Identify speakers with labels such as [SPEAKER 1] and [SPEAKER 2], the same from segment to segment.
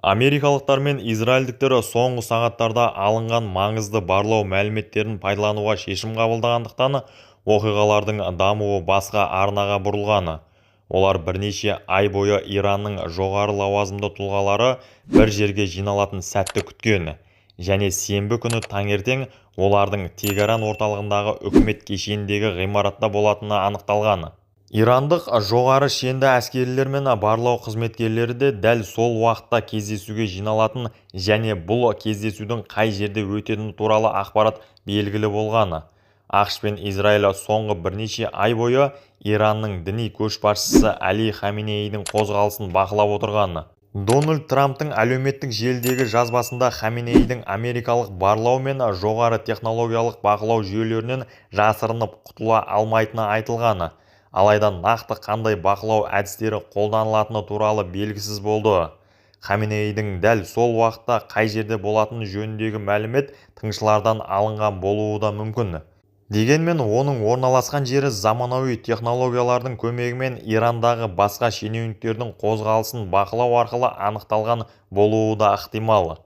[SPEAKER 1] Америкалықтар мен израильдіктер соңғы сағаттарда алынған маңызды барлау мәліметтерін пайдалануға шешім қабылдағандықтан оқиғалардың дамуы басқа арнаға бұрылған. Олар бірнеше ай бойы Иранның жоғары лауазымды тұлғалары бір жерге жиналатын сәтті күткен және сенбі күні таңертең олардың Тегеран орталығындағы үкімет кешеніндегі ғимаратта болатыны анықталған. Ирандық жоғары шенді әскерилер мен барлау қызметкерлері де дәл сол уақытта кездесуге жиналатын және бұл кездесудің қай жерде өтетіні туралы ақпарат белгілі болған. ақш пен Израиль соңғы бірнеше ай бойы Иранның діни көшбасшысы Али Хаменейдің қозғалысын бақылап отырған. Дональд Трамптың әлеуметтік желідегі жазбасында Хаменейдің америкалық барлау мен жоғары технологиялық бақылау жүйелерінен жасырынып құтыла алмайтыны айтылған. Алайда нақты қандай бақылау әдістері қолданылатыны туралы белгісіз болды. Хаменейдің дәл сол уақытта қай жерде болатыны жөніндегі мәлімет тыңшылардан алынған болуы да мүмкін. Дегенмен оның орналасқан жері заманауи технологиялардың көмегімен Ирандағы басқа шенеуніктердің қозғалысын бақылау арқылы анықталған болуы да ықтимал.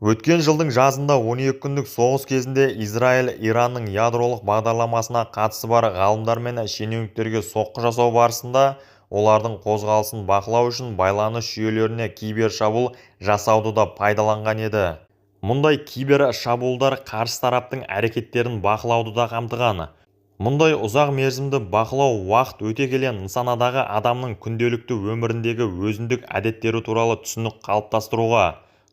[SPEAKER 1] Өткен жылдың жазында 12 күндік соғыс кезінде Израиль Иранның ядролық бағдарламасына қатысы бар ғалымдар мен шенеуніктерге соққы жасау барысында олардың қозғалысын бақылау үшін байланыс жүйелеріне кибер шабуыл жасауды да пайдаланған еді. Мұндай кибер шабуылдар қарсы тараптың әрекеттерін бақылауды да қамтыған. Мұндай ұзақ мерзімді бақылау уақыт өте келе нысанадағы адамның күнделікті өміріндегі өзіндік әдеттері туралы түсінік қалыптастыруға,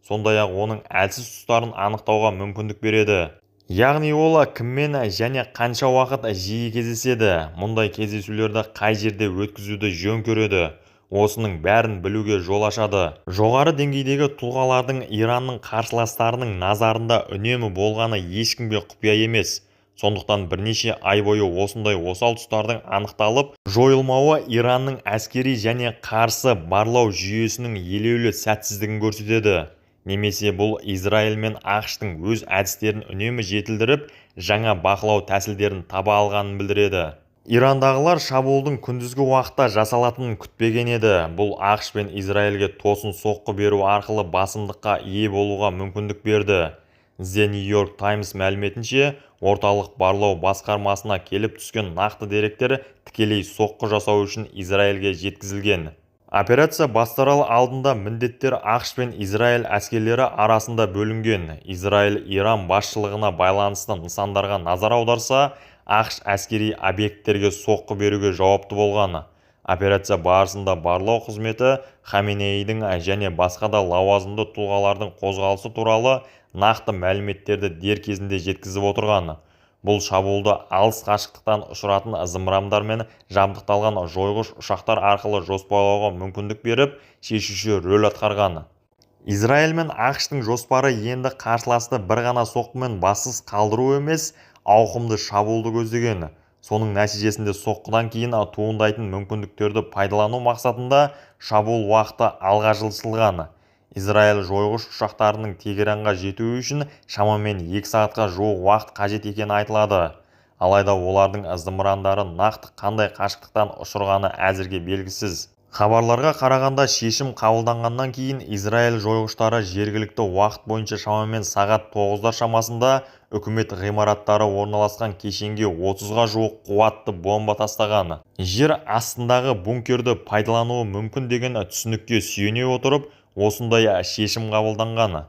[SPEAKER 1] сондай-ақ оның әлсіз тұстарын анықтауға мүмкіндік береді. Яғни ол кіммен және қанша уақыт жиі кездеседі, мұндай кездесулерді қай жерде өткізуді жөн көреді, осының бәрін білуге жол ашады. Жоғары деңгейдегі тұлғалардың Иранның қарсыластарының назарында үнемі болғаны ешкімге құпия емес. Сондықтан бірнеше ай бойы осындай осал тұстардың анықталып, жойылмауы Иранның әскери және қарсы барлау жүйесінің елеулі сәтсіздігін көрсетеді. Немесе бұл Израиль мен ақш-тың өз әдістерін үнемі жетілдіріп, жаңа бақылау тәсілдерін таба алғанын білдіреді. Ирандағылар шабуылдың күндізгі уақытта жасалатынын күтпеген еді. Бұл ақш пен Израильге тосын соққы беру арқылы басымдыққа ие болуға мүмкіндік берді. The New York Times мәліметінше, орталық барлау басқармасына келіп түскен нақты деректер тікелей соққы жасау үшін Израильге жеткізілген. Операция басталар алдында міндеттер ақш пен Израиль әскерлері арасында бөлінген. Израиль Иран басшылығына байланысты нысандарға назар аударса, ақш әскери объекттерге соққы беруге жауапты болған. Операция барысында барлау қызметі Хаменейдің және басқа да лауазымды тұлғалардың қозғалысы туралы нақты мәліметтерді дер кезінде жеткізіп отырған. Бұл шабуылды алыс қашықтықтан ұшыратын зымырандармен жабдықталған жойғыш ұшақтар арқылы жоспарлауға мүмкіндік беріп, шешуші рөл атқарған. Израиль мен ақш-тың жоспары енді қарсыласты бір ғана соққымен бассыз қалдыру емес, ауқымды шабуылды көздеген. Соның нәтижесінде соққыдан кейін туындайтын мүмкіндіктерді пайдалану мақсатында шабуыл уақыты алға жылжытылған. Израиль жойғыш ұшақтарының Тегеранға жетуі үшін шамамен 2 сағатқа жуық уақыт қажет екені айтылады. Алайда олардың зымырандары нақты қандай қашықтықтан ұшырғаны әзірге белгісіз. Хабарларға қарағанда шешім қабылданғаннан кейін Израиль жойғыштары жергілікті уақыт бойынша шамамен сағат 9-дар шамасында үкімет ғимараттары орналасқан кешенге 30-ға жуық қуатты бомба тастаған. Жер астындағы бункерді пайдалануы мүмкін деген түсінікке сүйене отырып, осындай шешім қабылданған.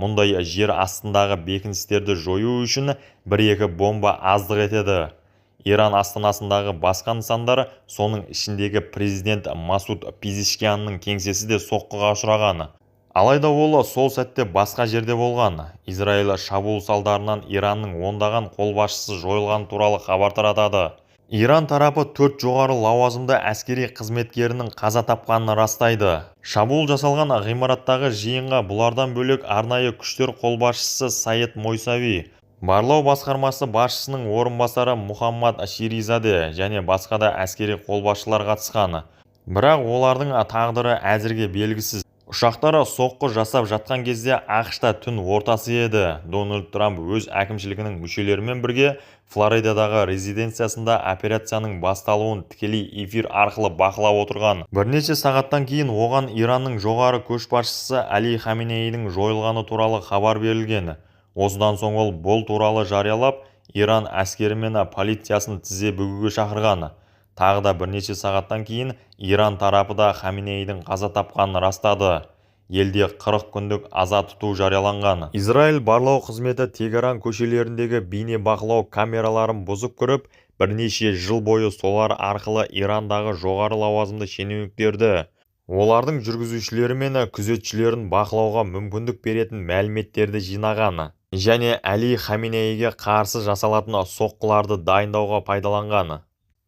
[SPEAKER 1] Мұндай жер астындағы бекіністерді жою үшін 1-2 бомба аздық етеді. Иран астанасындағы басқа нысандар, соның ішіндегі президент Масуд Пезешкианның кеңсесі де соққыға ұшыраған. Алайда ол сол сәтте басқа жерде болған. Израиль шабуыл салдарынан Иранның ондаған қолбасшысы жойылған туралы хабар таратады. Иран тарапы 4 жоғары лауазымды әскери қызметкерінің қаза тапқанын растайды. Шабуыл жасалған ғимараттағы жиынға бұлардан бөлек арнайы күштер қолбасшысы Саид Мойсави, барлау басқармасы басшысының орынбасары Мухаммад Ширизаде және басқа да әскери қолбасшылар қатысқан. Бірақ олардың тағдыры әзірге белгісіз. Ұшақтары соққы жасап жатқан кезде ақш-та түн ортасы еді. Дональд Трамп өз әкімшілігінің мүшелерімен бірге Флоридадағы резиденциясында операцияның басталуын тікелей эфир арқылы бақылап отырған. Бірнеше сағаттан кейін оған Иранның жоғары көшбасшысы Әли Хаменейдің жойылғаны туралы хабар берілген. Осыдан соң ол бұл туралы жариялап, Иран әскері мен полициясын тізе бүгуге шақырған. Тағы да бірнеше сағаттан кейін Иран тарапы да Хаменейдің қаза тапқанын растады. Елде 40 күндік аза тұту жарияланған. Израиль барлау қызметі Тегеран көшелеріндегі бейне бақылау камераларын бұзып кіріп, бірнеше жыл бойы солар арқылы Ирандағы жоғары лауазымды шенеуніктерді, олардың жүргізушілері мен күзетшілерін бақылауға мүмкіндік беретін мәліметтерді жинаған және Әли Хаменейге қарсы жасалатын соққыларды дайындауға пайдаланған.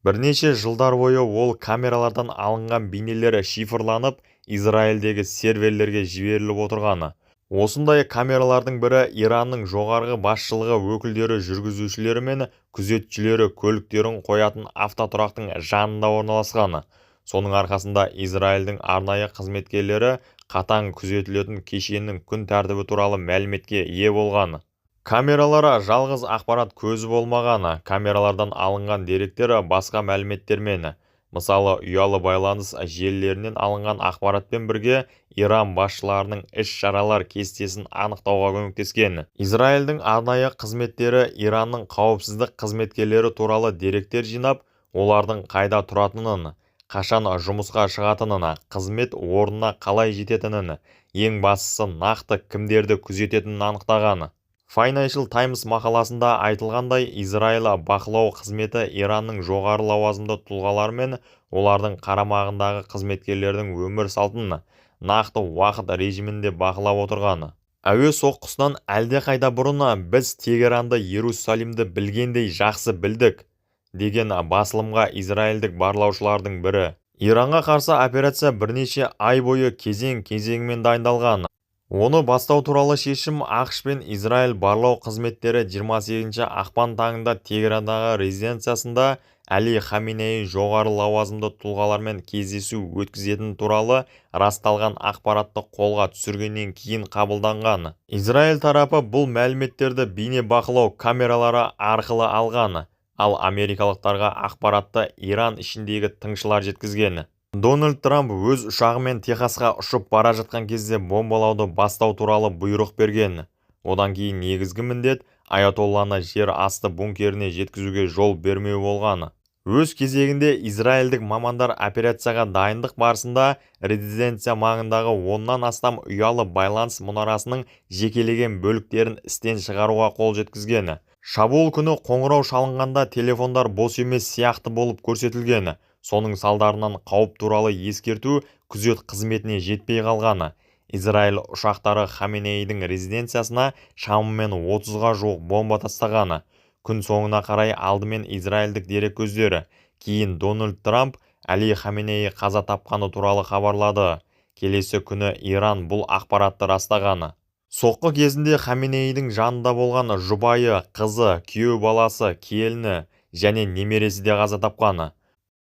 [SPEAKER 1] Бірнеше жылдар бойы ол камералардан алынған бейнелері шифрланып, Израильдегі серверлерге жіберіліп отырғаны. Осындай камералардың бірі Иранның жоғарғы басшылығы өкілдері жүргізушілері мен күзетшілері көліктерін қоятын автотұрақтың жанында орналасқаны. Соның арқасында Израильдің арнайы қызметкерлері қатаң күзетілетін кешеннің күн тәртібі туралы мәліметке ие болған. Камералары жалғыз ақпарат көзі болмағаны, камералардан алынған деректер басқа мәліметтермен, мысалы ұялы байланыс желілерінен алынған ақпаратпен бірге Иран басшыларының іс-шаралар кестесін анықтауға көмектескен. Израильдің арнайы қызметтері Иранның қауіпсіздік қызметкерлері туралы деректер жинап, олардың қайда тұратынын, қашан жұмысқа шығатынын, қызмет орнына қалай жететінін, ең бастысы нақты кімдерді күзететінін анықтаған. Financial Times мақаласында айтылғандай, Израиль бақылау қызметі Иранның жоғары лауазымды тұлғалары мен олардың қарамағындағы қызметкерлердің өмір салтын нақты уақыт режимінде бақылап отырған. Әуе соққысынан әлдеқайда бұрын біз Тегеранды, Иерусалимді білгендей жақсы білдік, деген басылымға израильдік барлаушылардың бірі. Иранға қарсы операция бірнеше ай бойы кезең-кезеңмен дайындалған. Оны бастау туралы шешім ақш пен Израиль барлау қызметтері 28 ақпан таңында Тегерандағы резиденциясында Әли Хаменей жоғары лауазымды тұлғалармен кездесу өткізетін туралы расталған ақпаратты қолға түсіргеннен кейін қабылданған. Израиль тарапы бұл мәліметтерді бейне бақылау камералары арқылы алған, ал америкалықтарға ақпаратты Иран ішіндегі тыңшылар жеткізген. Дональд Трамп өз ұшағымен Техасқа ұшып бара жатқан кезде бомбалауды бастау туралы бұйрық берген. Одан кейін негізгі міндет Аятолланы жер асты бункеріне жеткізуге жол бермеу болған. Өз кезегінде израильдік мамандар операцияға дайындық барысында резиденция маңындағы 10-нан астам ұялы байланыс мұнарасының жекелеген бөліктерін істен шығаруға қол жеткізген. Шабуыл күні қоңырау шалынғанда телефондар бос емес сияқты болып көрсетілген. Соның салдарынан қауіп туралы ескерту күзет қызметіне жетпей қалғаны. Израиль ұшақтары Хаменейдің резиденциясына шамамен 30-ға жуық бомба тастағаны. Күн соңына қарай алдымен израильдік дерек көздері, кейін Дональд Трамп Әли Хаменей қаза тапқаны туралы хабарлады. Келесі күні Иран бұл ақпаратты растағаны. Соққы кезінде Хаменейдің жанында болған жұбайы, қызы, күйеу баласы, келіні және немересі де қаза тапқаны.